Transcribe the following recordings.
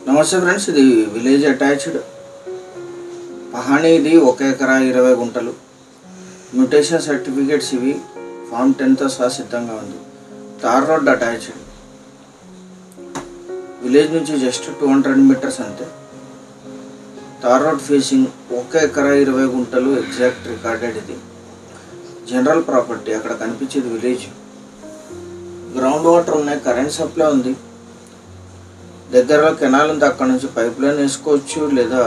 నమస్తే ఫ్రెండ్స్, ఇది village attached పహాణి. ఇది 1 ఎకరా 20 గుంటలు. మ్యూటేషన్ సర్టిఫికేట్స్ ఇవి. ఫామ్ 10తో సహా సిద్ధంగా ఉంది. Tar road attached. విలేజ్ నుంచి జస్ట్ 200 మీటర్స్ అంతే. తార్ రోడ్ ఫేసింగ్ 1 ఎకరా 20 గుంటలు ఎగ్జాక్ట్ రికార్డెడ్. ఇది జనరల్ ప్రాపర్టీ. అక్కడ కనిపించేది విలేజ్. గ్రౌండ్ వాటర్ ఉన్నాయి, కరెంట్ సప్లై ఉంది, దగ్గరలో కెనాల్ ఉంది. అక్కడ నుంచి పైప్ లైన్ వేసుకోవచ్చు లేదా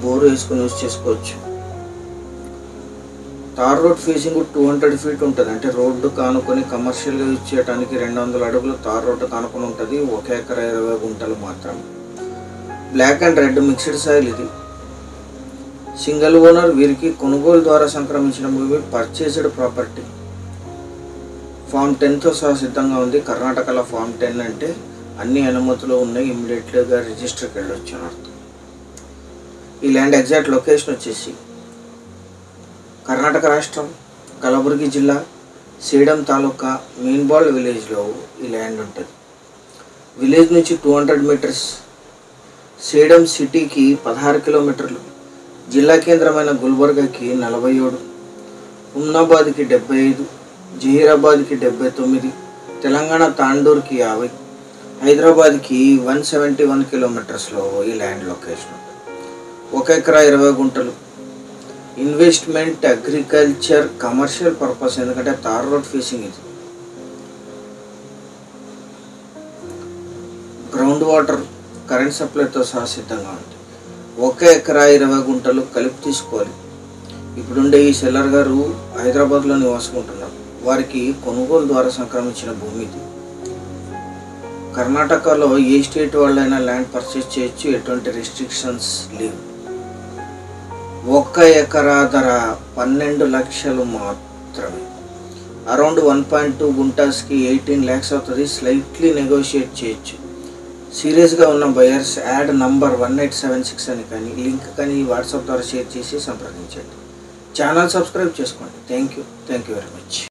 బోరు వేసుకొని యూజ్ చేసుకోవచ్చు. తార్ రోడ్ ఫేసింగ్ 200 ఫీట్ ఉంటుంది. అంటే రోడ్డు కానుకొని కమర్షియల్గా యూజ్ చేయడానికి 200 అడుగులు తార్ రోడ్డు కానుకొని ఉంటుంది. 1 ఎకరా 20 గుంటలు మాత్రం. Black and red mixed soil. ఇది సింగిల్ ఓనర్. వీరికి కొనుగోలు ద్వారా సంక్రమించిన భూమి, పర్చేస్డ్ ప్రాపర్టీ. ఫామ్ 10తో సహా సిద్ధంగా ఉంది. కర్ణాటకలో ఫామ్ 10 అంటే అన్ని అనుమతులు ఉన్నాయి, ఇమ్మీడియట్గా రిజిస్టర్కి వెళ్ళొచ్చు అని అర్థం. ఈ ల్యాండ్ ఎగ్జాక్ట్ లొకేషన్ వచ్చేసి కర్ణాటక రాష్ట్రం, కలబుర్గి జిల్లా, సేడం తాలూకా, మీన్బాల్ విలేజ్లో ఈ ల్యాండ్ ఉంటుంది. విలేజ్ నుంచి 200 మీటర్స్. సేడం సిటీకి 16 కిలోమీటర్లు. జిల్లా కేంద్రమైన గుల్బర్గాకి 47, హుమ్నాబాద్కి 75, జహీరాబాద్కి 79, తెలంగాణ తాండూర్కి 50, హైదరాబాద్కి 171 కిలోమీటర్స్లో ఈ ల్యాండ్ లొకేషన్. 1 ఎకరా 20 గుంటలు. Investment, agriculture, commercial purpose. ఎందుకంటే తార్ రోడ్ ఫేసింగ్ ఇది. గ్రౌండ్ వాటర్, కరెంట్ సప్లైతో సహా సిద్ధంగా ఉంది. 1 ఎకరా 20 గుంటలు కలిపి తీసుకోవాలి. ఇప్పుడుండే ఈ సెల్లర్ గారు హైదరాబాద్లో నివాసం ఉంటున్నారు. వారికి కొనుగోలు ద్వారా సంక్రమించిన భూమి ఇది. కర్ణాటకలో ఏ స్టేట్ వాళ్ళైనా ల్యాండ్ పర్చేస్ చేయొచ్చు, ఎటువంటి రెస్ట్రిక్షన్స్ లేవు. 1 ఎకరా ధర 12 లక్షలు మాత్రమే. అరౌండ్ 1.2 గుంటాస్కి 18 lakhs అవుతుంది. స్లైట్లీ నెగోషియేట్ చేయొచ్చు. సీరియస్గా ఉన్న బయర్స్ యాడ్ నంబర్ 1876 అని కానీ లింక్ కానీ వాట్సాప్ ద్వారా షేర్ చేసి సంప్రదించండి. ఛానల్ సబ్స్క్రైబ్ చేసుకోండి. Thank you very much.